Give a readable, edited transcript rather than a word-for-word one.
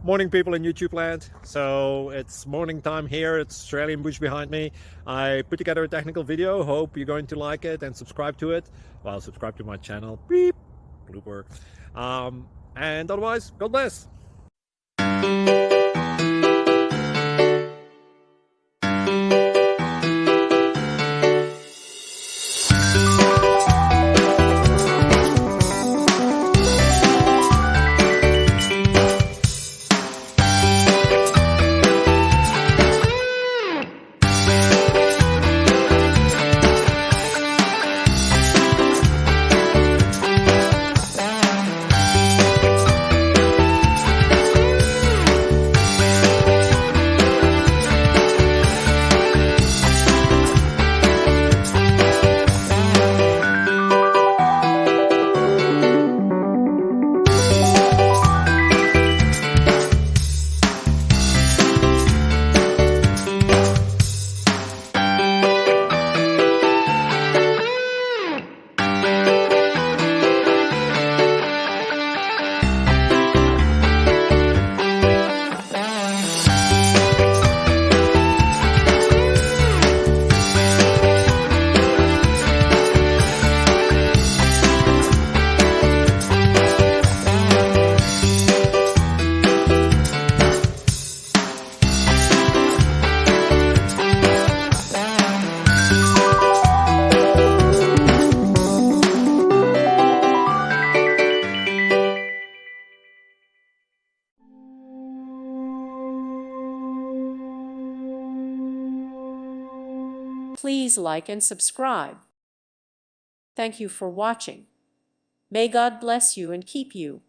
Morning, people in YouTube land. So it's morning time here. It's Australian bush behind me. I put together a technical video. Hope you're going to like it and subscribe to it. Well, subscribe to my channel. Beep. Blooper. And otherwise, God bless. Please like and subscribe. Thank you for watching. May God bless you and keep you.